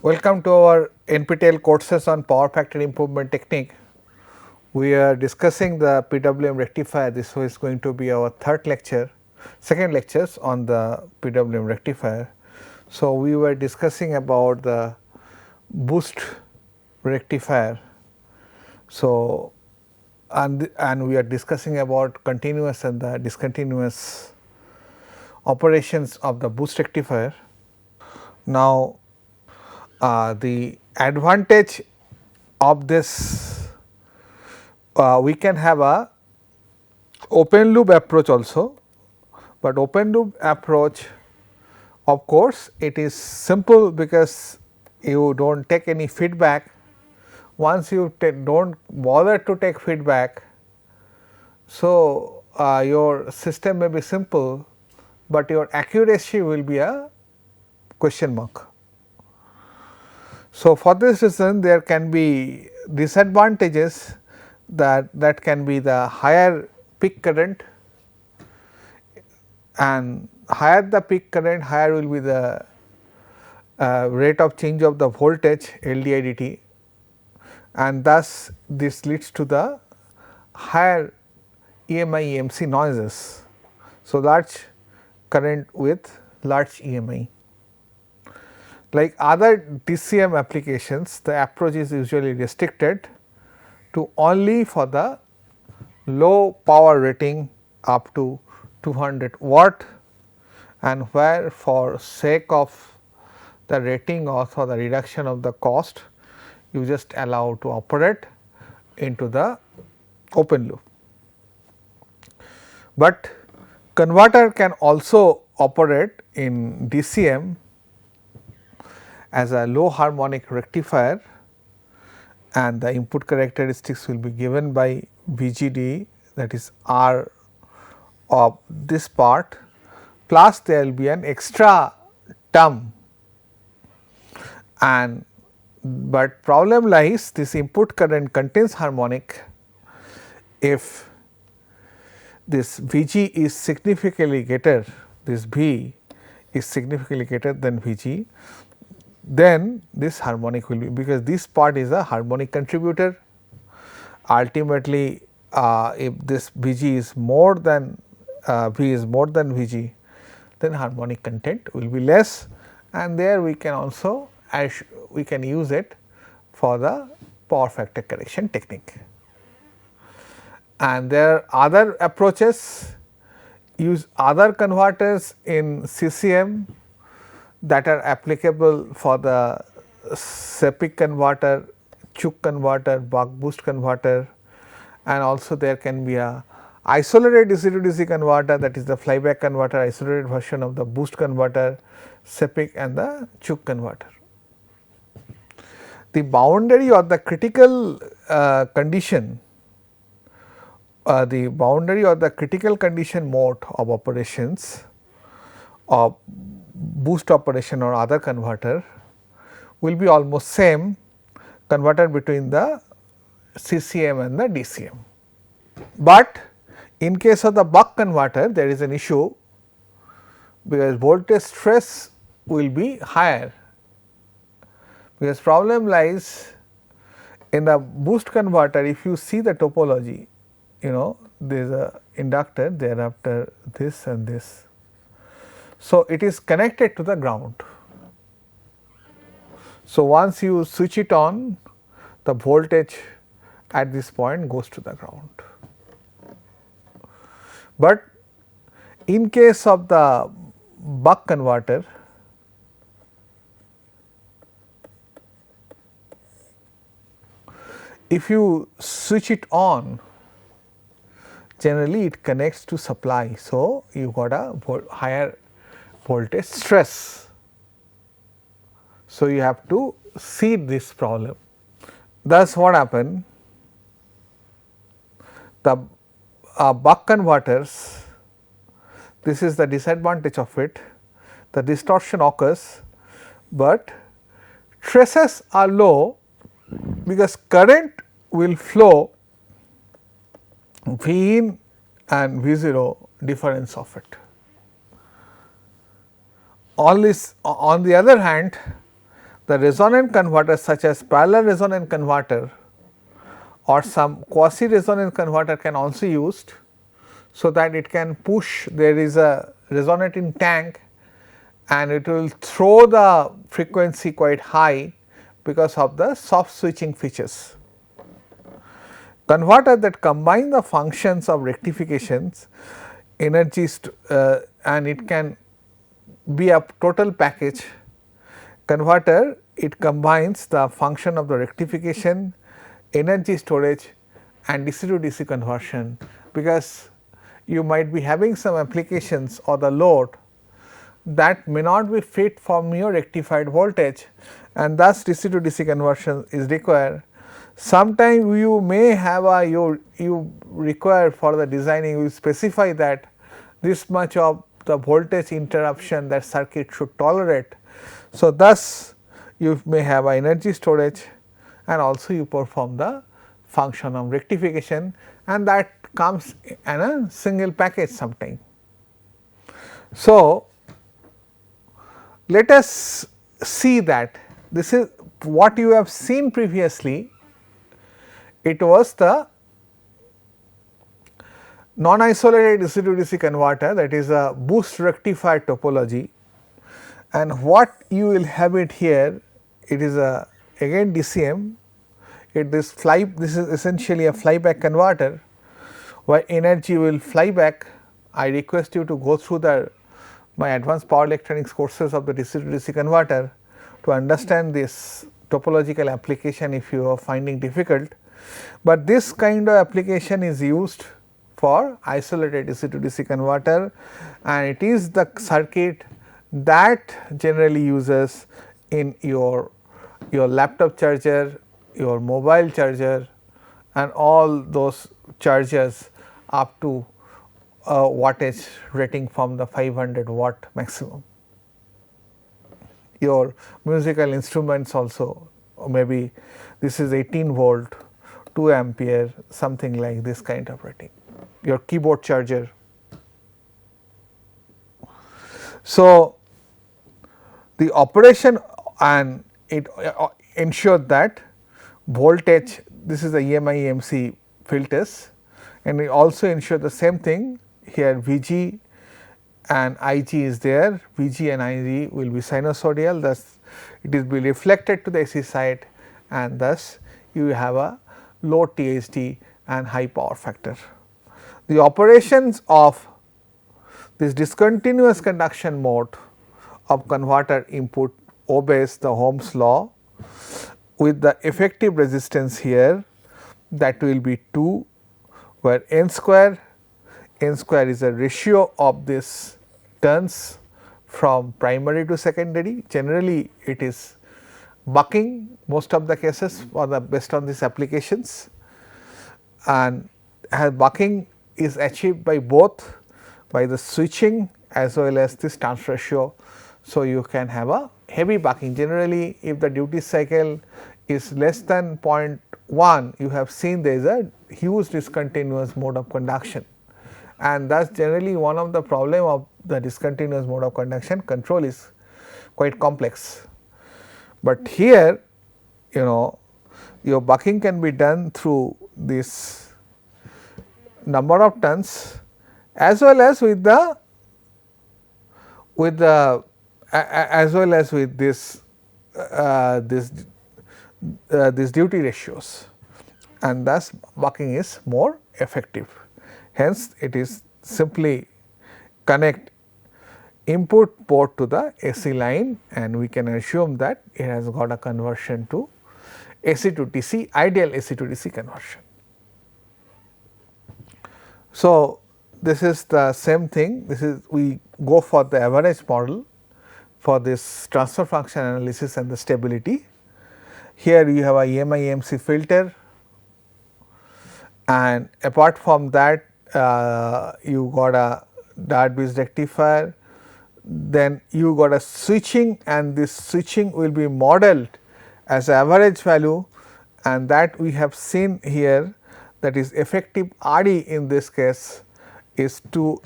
Welcome to our NPTEL courses on power factor improvement technique. We are discussing the PWM rectifier. This is going to be our second lectures on the PWM rectifier. So, we were discussing about the boost rectifier. So, and we are discussing about continuous and the discontinuous operations of the boost rectifier. Now, the advantage of this, we can have a open loop approach also, but open loop approach, of course, it is simple because you do not take any feedback. Once you do not bother to take feedback, so your system may be simple, but your accuracy will be a question mark. So, for this reason there can be disadvantages that can be the higher peak current, and higher the peak current, higher will be the rate of change of the voltage LDI/dt, and thus this leads to the higher EMI EMC noises. So, large current with large EMI. Like other DCM applications, the approach is usually restricted to only for the low power rating up to 200 watt, and where for sake of the rating or for the reduction of the cost, you just allow to operate into the open loop. But converter can also operate in DCM as a low harmonic rectifier, and the input characteristics will be given by VGD, that is R of this part, plus there will be an extra term, and but problem lies this input current contains harmonic. If this Vg is significantly greater, this V is significantly greater than Vg, then this harmonic will be, because this part is a harmonic contributor. Ultimately, if this Vg is more than V is more than Vg, then harmonic content will be less, and there we can also we can use it for the power factor correction technique. And there are other approaches, use other converters in CCM that are applicable for the Sepik converter, Chuk converter, buck boost converter, and also there can be a isolated DC to DC converter, that is the flyback converter, isolated version of the boost converter, Sepik and the Chuk converter. The boundary or the critical condition, the boundary or the critical condition mode of operations of boost operation or other converter will be almost same converter between the CCM and the DCM. But in case of the buck converter, there is an issue, because voltage stress will be higher, because problem lies in the boost converter. If you see the topology, there is a inductor, thereafter this and this. So, it is connected to the ground. So, once you switch it on, the voltage at this point goes to the ground. But in case of the buck converter, if you switch it on, generally it connects to supply. So, you got a higher voltage stress. So, you have to see this problem. Thus, what happened? The buck converters, this is the disadvantage of it, the distortion occurs, but traces are low because current will flow V in and V 0 difference of it. All this, on the other hand, the resonant converter such as parallel resonant converter or some quasi resonant converter can also be used, so that it can push, there is a resonating tank and it will throw the frequency quite high because of the soft switching features. Converter that combine the functions of rectifications, energies and it can be a total package. Converter, it combines the function of the rectification, energy storage and DC to DC conversion, because you might be having some applications or the load that may not be fit from your rectified voltage, and thus DC to DC conversion is required. Sometimes you may have a you require for the designing, you specify that this much of the voltage interruption that circuit should tolerate. So, thus you may have a energy storage and also you perform the function of rectification, and that comes in a single package sometime. So, let us see that this is what you have seen previously. It was the non-isolated DC to DC converter, that is a boost rectifier topology, and what you will have it here, it is a again DCM. This is essentially a flyback converter where energy will fly back. I request you to go through my advanced power electronics courses of the DC to DC converter to understand this topological application if you are finding difficult. But this kind of application is used for isolated DC to DC converter, and it is the circuit that generally uses in your laptop charger, your mobile charger and all those chargers up to wattage rating from the 500 watt maximum. Your musical instruments also, maybe this is 18 volt, 2 ampere, something like this kind of rating, your keyboard charger. So, the operation and it ensured that voltage, this is the EMI EMC filters, and we also ensure the same thing here, Vg and Ig is there, Vg and Ig will be sinusoidal, thus it will be reflected to the AC side, and thus you have a low THD and high power factor. The operations of this discontinuous conduction mode of converter input obeys the Ohm's law with the effective resistance here, that will be 2, where n square is a ratio of this turns from primary to secondary. Generally it is bucking most of the cases for the based on these applications, and bucking is achieved by both by the switching as well as this turns ratio. So, you can have a heavy bucking. Generally if the duty cycle is less than 0.1, you have seen there is a huge discontinuous mode of conduction, and that is generally one of the problem of the discontinuous mode of conduction. Control is quite complex, but here your bucking can be done through this number of turns as well as with this duty ratios, and thus bucking is more effective. Hence, it is simply connect input port to the AC line, and we can assume that it has got a conversion to AC to DC, ideal AC to DC conversion. So, this is the same thing, this is we go for the average model for this transfer function analysis and the stability. Here you have a EMI EMC filter, and apart from that you got a diode bridge rectifier, then you got a switching, and this switching will be modeled as average value, and that we have seen here, that is effective RE in this case is 2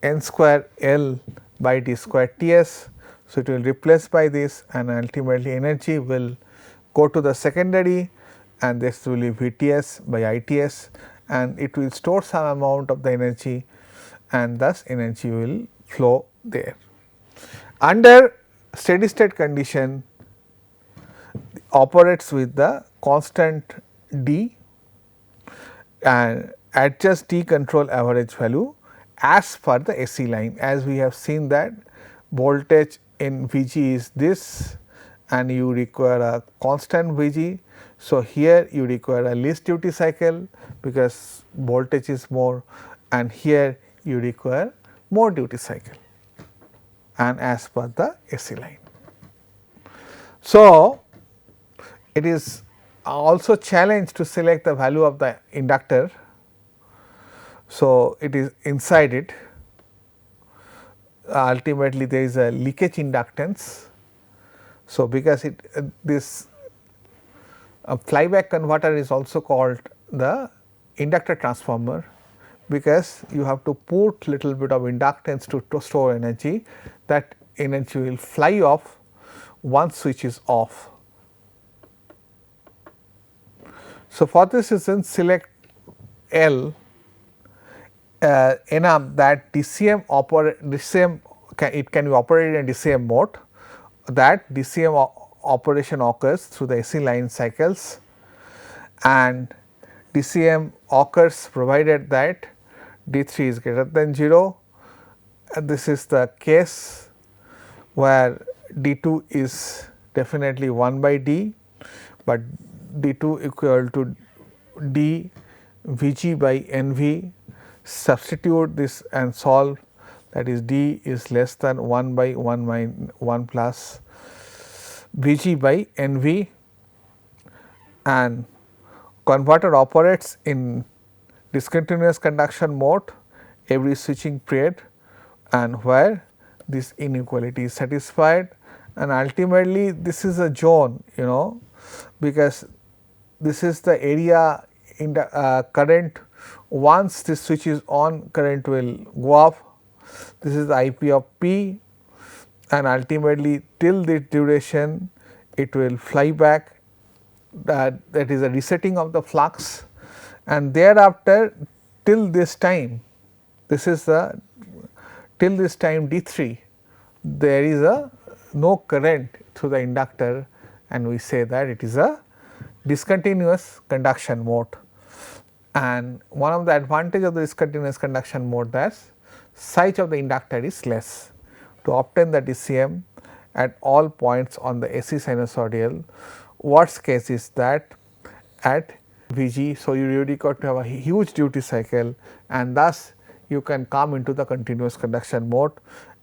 n square L by d square T s. So, it will replace by this and ultimately energy will go to the secondary and this will be VTS by ITS and it will store some amount of the energy and thus energy will flow there. Under steady state condition operates with the constant D and adjust D control average value as per the AC line, as we have seen that voltage in Vg is this and you require a constant Vg. So, here you require a least duty cycle because voltage is more and here you require more duty cycle and as per the AC line. So, it is also challenged to select the value of the inductor. So, it is inside it ultimately there is a leakage inductance. So, because it this flyback converter is also called the inductor transformer because you have to put little bit of inductance to store energy, that energy will fly off once switch is off. So, for this reason select L enough that DCM it can be operated in DCM mode, that DCM operation occurs through the AC line cycles and DCM occurs provided that D3 is greater than 0 and this is the case where D2 is definitely 1 by D, but D2 equal to D Vg by Nv. Substitute this and solve, that is D is less than 1 by 1 plus Vg by Nv and converter operates in discontinuous conduction mode every switching period and where this inequality is satisfied and ultimately this is a zone, because this is the area in the current. Once this switch is on, current will go off. This is the IP of P and ultimately till the duration it will fly back, that is a resetting of the flux and thereafter till this time, this is the till this time D3 there is a no current through the inductor and we say that it is a discontinuous conduction mode. And one of the advantage of the discontinuous conduction mode that size of the inductor is less. To obtain the DCM at all points on the AC sinusoidal, worst case is that at Vg. So, you really got to have a huge duty cycle and thus you can come into the continuous conduction mode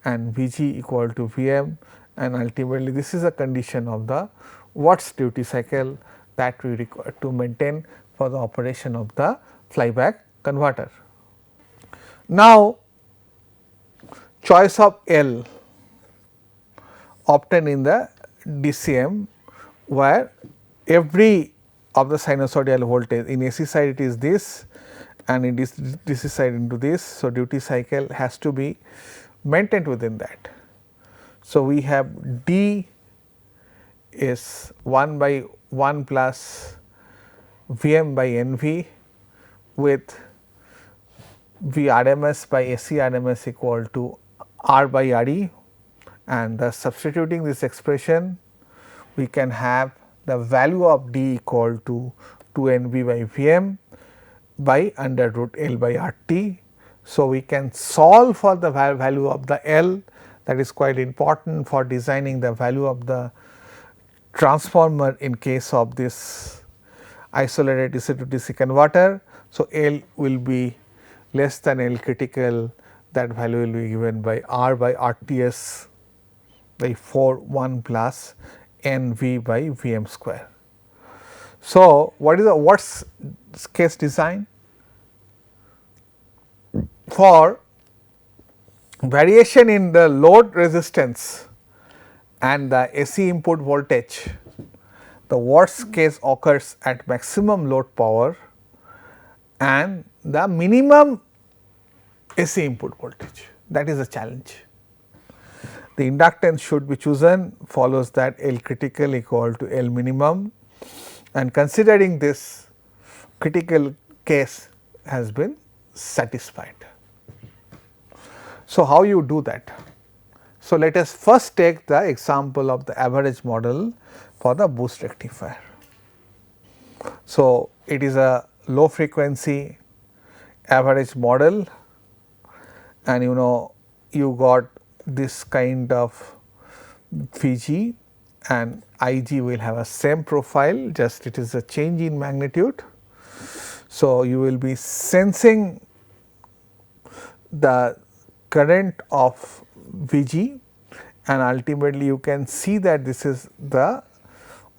and Vg equal to Vm and ultimately this is a condition of the Watt's duty cycle that we require to maintain for the operation of the flyback converter. Now, choice of L obtained in the DCM where every of the sinusoidal voltage in AC side it is this and in DC side into this. So, duty cycle has to be maintained within that. So, we have D is 1 by 1 plus Vm by Nv with V RMS by AC RMS equal to R by Re and thus substituting this expression we can have the value of D equal to 2 Nv by Vm by under root L by RT. So, we can solve for the value of the L, that is quite important for designing the value of the transformer in case of this isolated DC to DC converter. So, L will be less than L critical, that value will be given by R by RTS by 4 1 plus Nv by Vm square. So, what is the worst case design? For variation in the load resistance and the AC input voltage, the worst case occurs at maximum load power and the minimum AC input voltage, that is a challenge. the inductance should be chosen, follows that L critical equal to L minimum, and considering this critical case has been satisfied. So, how you do that? So, let us first take the example of the average model for the boost rectifier. So, it is a low frequency average model, and you got this kind of Vg and Ig will have a same profile, just it is a change in magnitude. So, you will be sensing the current of Vg, and ultimately you can see that this is the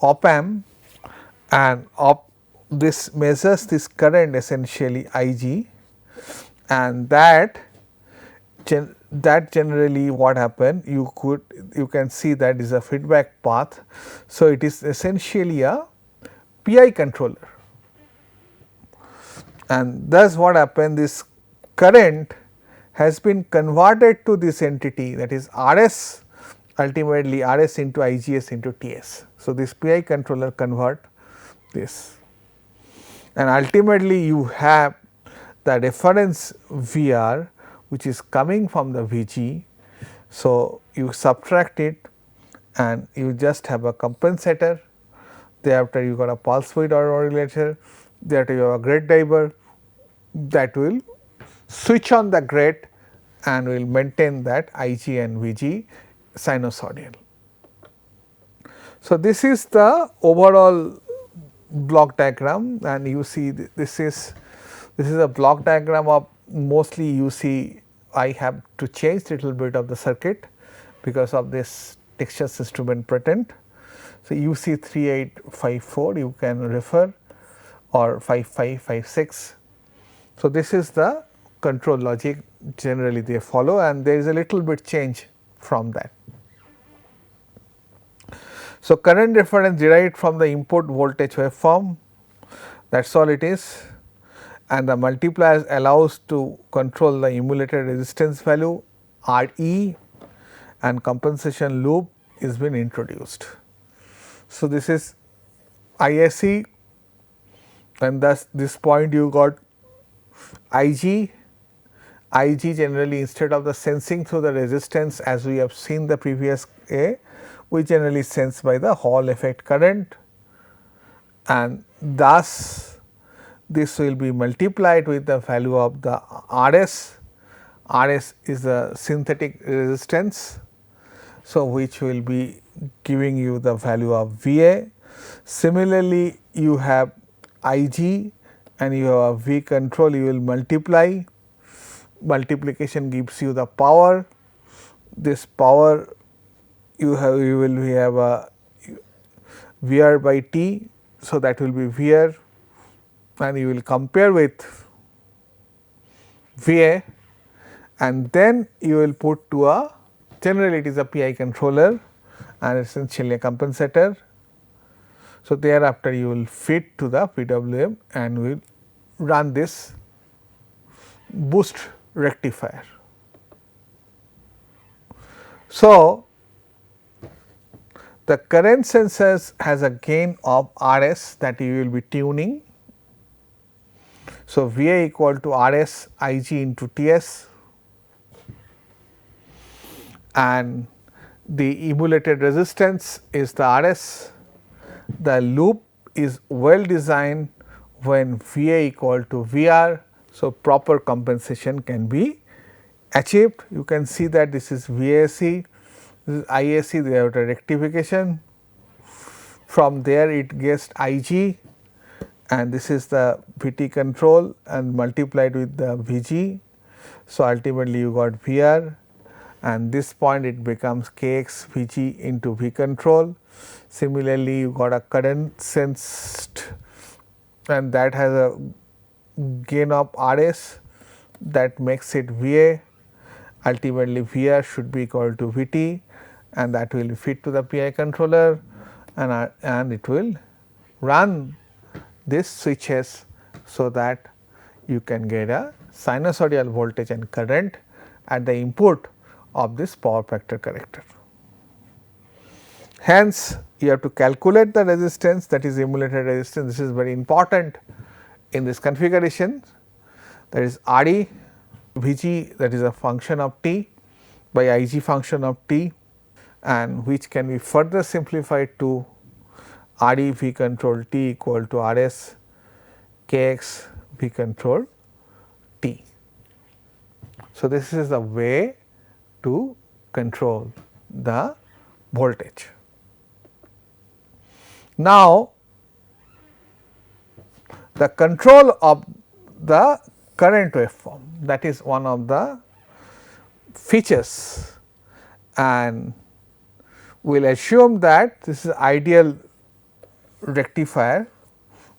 op amp, and this measures this current essentially Ig, and that generally what happened, you can see that is a feedback path. So, it is essentially a PI controller, and thus what happened, this current has been converted to this entity, that is RS, ultimately RS into IGS into TS. So, this PI controller convert this, and ultimately you have the reference VR which is coming from the Vg. So, you subtract it and you just have a compensator, thereafter you got a pulse width modulator, thereafter you have a gate driver that will switch on the gate and will maintain that Ig and Vg sinusoidal. So, this is the overall block diagram, and you see this is a block diagram of, mostly you see I have to change little bit of the circuit because of this Texas Instrument patent. So, you see 3854 you can refer, or 5556. So, this is the control logic generally they follow, and there is a little bit change from that. So, current reference derived from the input voltage waveform, that is all it is, and the multiplier allows to control the emulated resistance value Re, and compensation loop is been introduced. So, this is ISC, and thus this point you got Ig. Ig generally, instead of the sensing through the resistance as we have seen the previous A, we generally sense by the Hall effect current, and thus this will be multiplied with the value of the Rs. Rs is the synthetic resistance, so which will be giving you the value of Va. Similarly, you have Ig and you have a V control, you will multiply, multiplication gives you the power. This power you will have a VR by T, so that will be VR, and you will compare with VA, and then you will put to a, generally it is a PI controller and essentially a compensator. So, thereafter you will feed to the PWM and will run this boost rectifier. So, the current sensors has a gain of Rs that you will be tuning. So, Va equal to Rs Ig into Ts, and the emulated resistance is the Rs. The loop is well designed when Va equal to Vr. So, proper compensation can be achieved. You can see that this is VAC, this is IAC, they have a rectification. From there it gets Ig, and this is the Vt control and multiplied with the Vg. So, ultimately you got Vr, and this point it becomes Kx Vg into V control. Similarly, you got a current sensed, and that has a gain of Rs that makes it Va. Ultimately, Vr should be equal to Vt, and that will feed to the PI controller, and it will run this switches, so that you can get a sinusoidal voltage and current at the input of this power factor corrector. Hence, you have to calculate the resistance, that is emulated resistance. This is very important in this configuration, that is Re Vg, that is a function of t by Ig function of t, and which can be further simplified to Re V control t equal to Rs Kx V control t. So, this is the way to control the voltage. Now, the control of the current waveform, that is one of the features, and we will assume that this is ideal rectifier,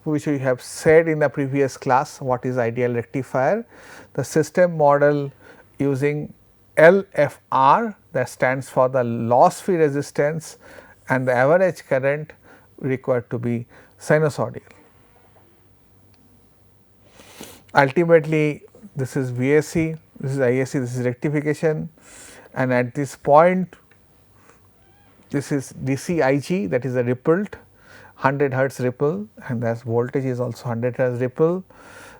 which we have said in the previous class. What is ideal rectifier? The system model using LFR, that stands for the loss free resistance, and the average current required to be sinusoidal. Ultimately, this is VSC, this is ISC, this is rectification, and at this point this is DC Ig, that is a rippled 100 hertz ripple, and as voltage is also 100 hertz ripple,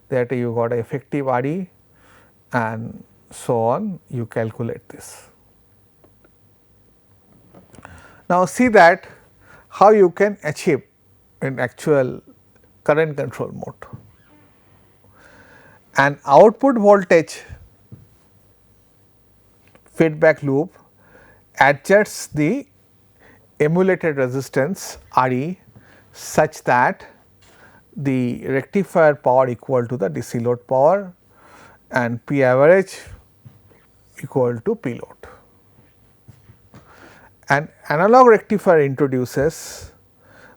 that you got a effective Re, and so on, you calculate this. Now, see that how you can achieve in actual current control mode. An output voltage feedback loop adjusts the emulated resistance Re such that the rectifier power equal to the DC load power and P average equal to P load. An analog rectifier introduces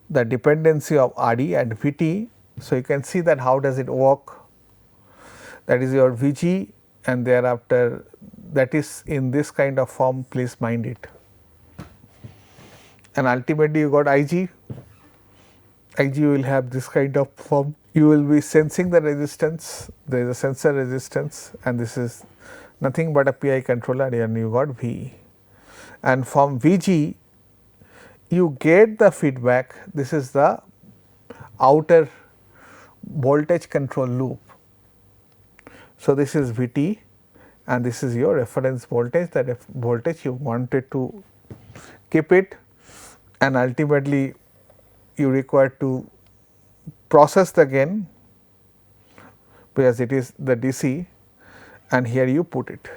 the dependency of Re and Vt. So, you can see that how does it work, that is your Vg, and thereafter that is in this kind of form, please mind it, and ultimately you got Ig. Ig will have this kind of form. You will be sensing the resistance, there is a sensor resistance, and this is nothing but a PI controller, and you got V. And from Vg you get the feedback, this is the outer voltage control loop. So, this is Vt and this is your reference voltage, that voltage you wanted to keep it, and ultimately you require to process the gain because it is the DC, and here you put it,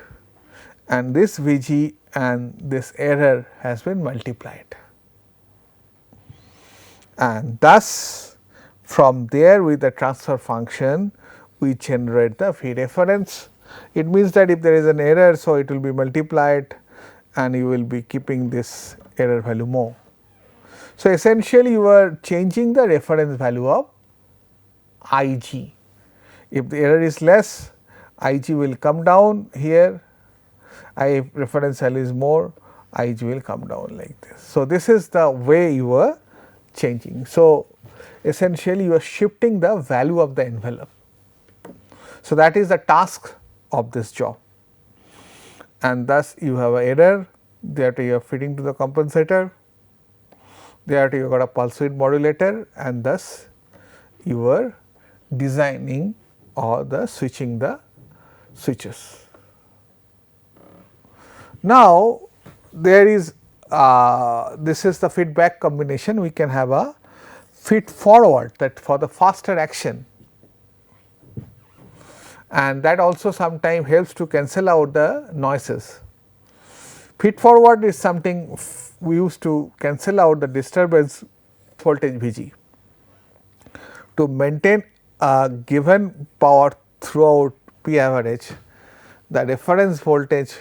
and this Vg and this error has been multiplied, and thus from there with the transfer function we generate the V reference. It means that if there is an error, so it will be multiplied and you will be keeping this error value more. So, essentially you are changing the reference value of Ig. If the error is less, Ig will come down here, if reference value is more, Ig will come down like this. So, this is the way you are changing. So, essentially you are shifting the value of the envelope. So, that is the task of this job, and thus you have an error, that you are feeding to the compensator, there you got a pulse width modulator, and thus you are designing or the switching the switches. Now, there is this is the feedback combination. We can have a feed forward, that for the faster action, and that also sometimes helps to cancel out the noises. Feed forward is something we use to cancel out the disturbance voltage Vg. To maintain a given power throughout P average, the reference voltage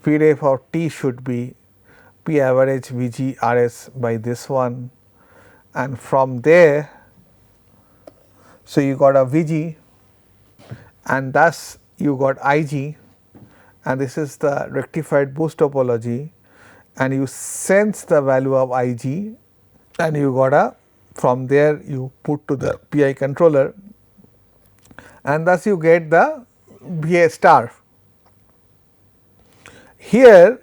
V ref of T should be P average Vg Rs by this one, and from there, so you got a Vg and thus you got Ig, and this is the rectified boost topology, and you sense the value of Ig, and you got a, from there you put to the PI controller, and thus you get the Va star. Here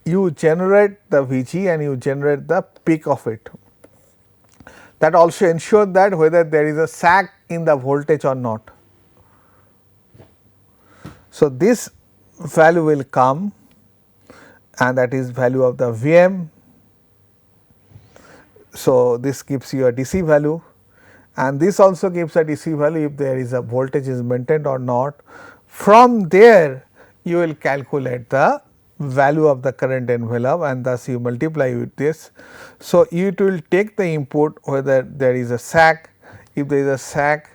you generate the Vg and you generate the peak of it. That also ensures that whether there is a sag in the voltage or not. So, this value will come and that is value of the Vm. So, this gives you a DC value and this also gives a DC value if there is a voltage is maintained or not. From there you will calculate the value of the current envelope and thus you multiply with this. So, it will take the input whether there is a sag, if there is a sag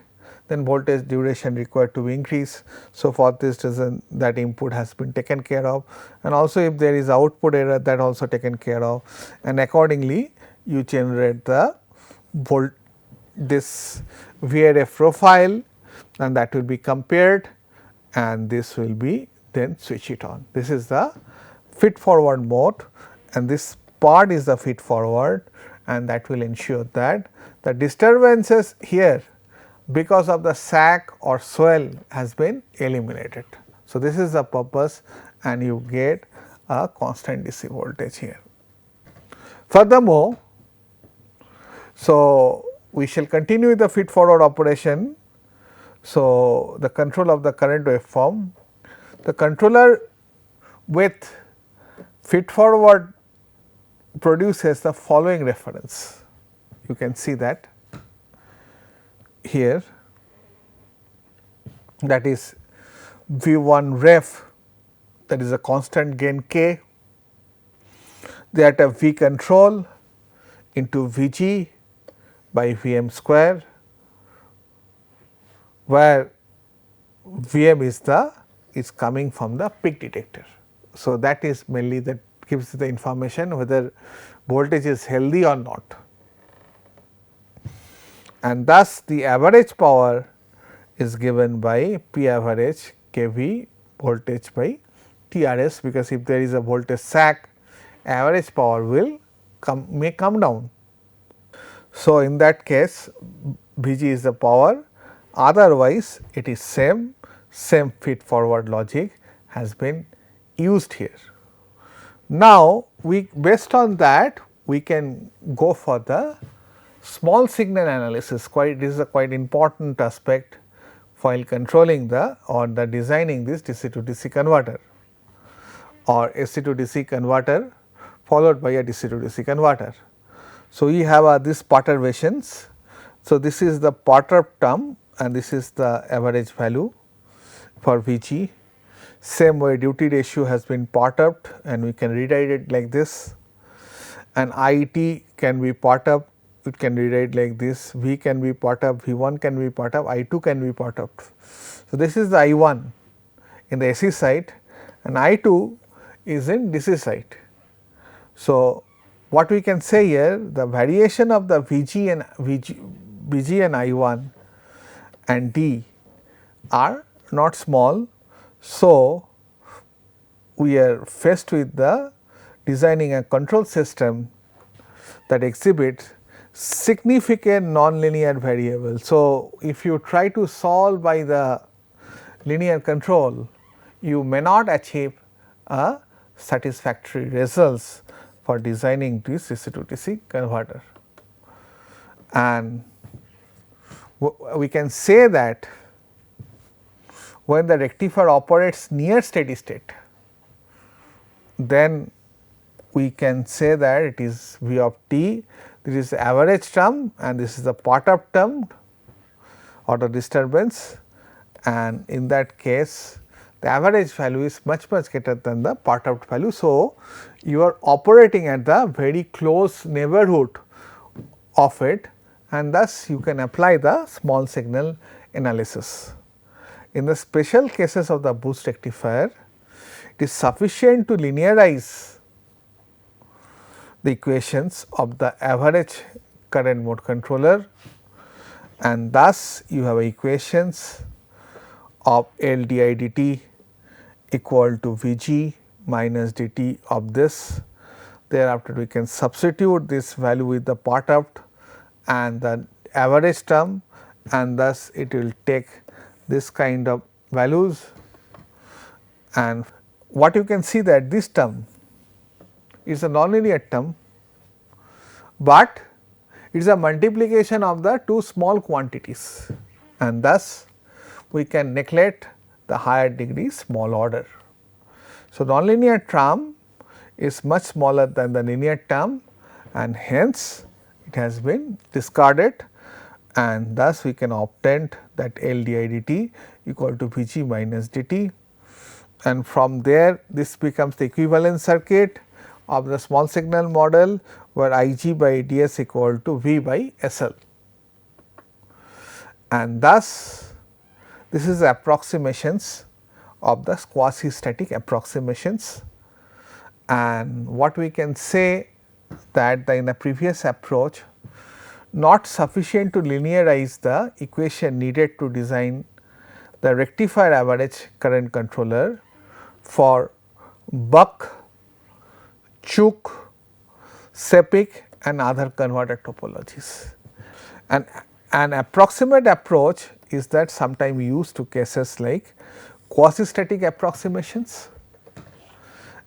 then voltage duration required to be increased. So, for this reason that input has been taken care of and also if there is output error that also taken care of and accordingly you generate the this VRF profile and that will be compared and this will be then switch it on. This is the feed forward mode and this part is the feed forward and that will ensure that the disturbances here because of the sag or swell has been eliminated. So, this is the purpose and you get a constant DC voltage here. Furthermore, so we shall continue with the feed forward operation. So, the control of the current waveform, the controller with feed forward produces the following reference. You can see that here, that is V1 ref, that is a constant gain k, that a V control into Vg by Vm square, where Vm is coming from the peak detector. So, that is mainly that gives the information whether voltage is healthy or not. And thus, the average power is given by P average kV voltage by TRS, because if there is a voltage sag, average power will may come down. So, in that case Vg is the power, otherwise it is same feed forward logic has been used here. Now, we based on that we can go for the small signal analysis. This is a quite important aspect while controlling the or the designing this DC to DC converter or AC to DC converter followed by a DC to DC converter. So, we have this perturbations. So, this is the perturbed term and this is the average value for Vg. Same way duty ratio has been perturbed and we can rewrite it like this, and IT can be perturbed, it can rewrite like this, V can be perturbed, V1 can be perturbed, I2 can be perturbed. So, this is the I1 in the AC side and I2 is in DC side. So, what we can say here, the variation of the Vg and I1 and D are not small. So, we are faced with the designing a control system that exhibits significant nonlinear variable. So, if you try to solve by the linear control, you may not achieve a satisfactory results for designing this DC to DC converter. And we can say that when the rectifier operates near steady state, then we can say that it is V of t, this is the average term and this is the perturbed term or the disturbance, and in that case the average value is much greater than the perturbed value. So, you are operating at the very close neighborhood of it and thus you can apply the small signal analysis. In the special cases of the boost rectifier, it is sufficient to linearize the equations of the average current mode controller and thus you have equations of L di dt equal to Vg minus dt of this. Thereafter, we can substitute this value with the perturbed and the average term and thus it will take this kind of values, and what you can see that this term is a nonlinear term, but it is a multiplication of the two small quantities, and thus we can neglect the higher degree small order. So, nonlinear term is much smaller than the linear term, and hence it has been discarded, and thus we can obtain that L di dt equal to V g minus dt, and from there this becomes the equivalent circuit of the small signal model, where I g by d s equal to V by S L, and thus this is the approximations of the quasi static approximations. And what we can say that in the previous approach, not sufficient to linearize the equation needed to design the rectifier average current controller for Buck, Chook, Sepik and other converter topologies. And an approximate approach is that sometimes used to cases like quasi-static approximations,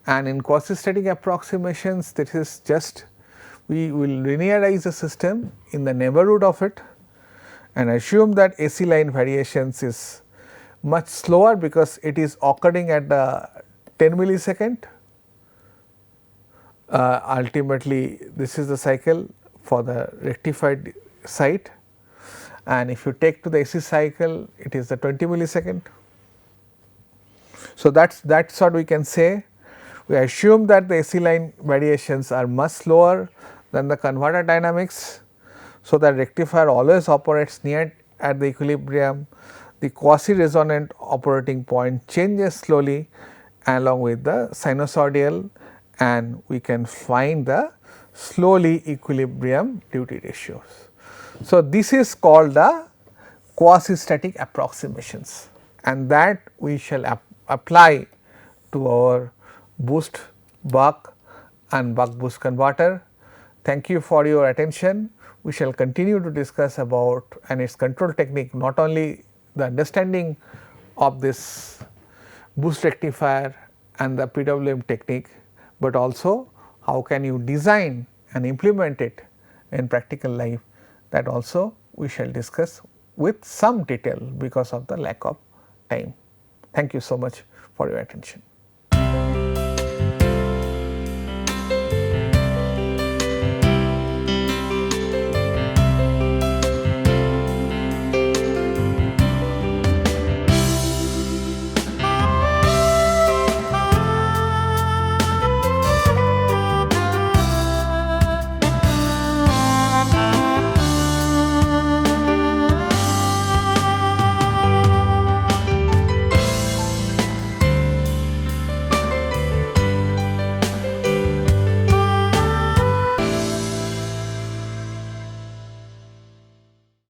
and in quasi-static approximations this is just we will linearize the system in the neighborhood of it and assume that AC line variations is much slower because it is occurring at the 10 millisecond. Ultimately this is the cycle for the rectified site, and if you take to the AC cycle it is the 20 millisecond. So, that is what we can say. We assume that the AC line variations are much slower than the converter dynamics. So, that rectifier always operates near at the equilibrium. The quasi resonant operating point changes slowly along with the sinusoidal, and we can find the slowly equilibrium duty ratios. So, this is called the quasi static approximations, and that we shall apply to our boost buck and buck boost converter. Thank you for your attention. We shall continue to discuss about and its control technique, not only the understanding of this boost rectifier and the PWM technique, but also how can you design and implement it in practical life, that also we shall discuss with some detail because of the lack of time. Thank you so much for your attention.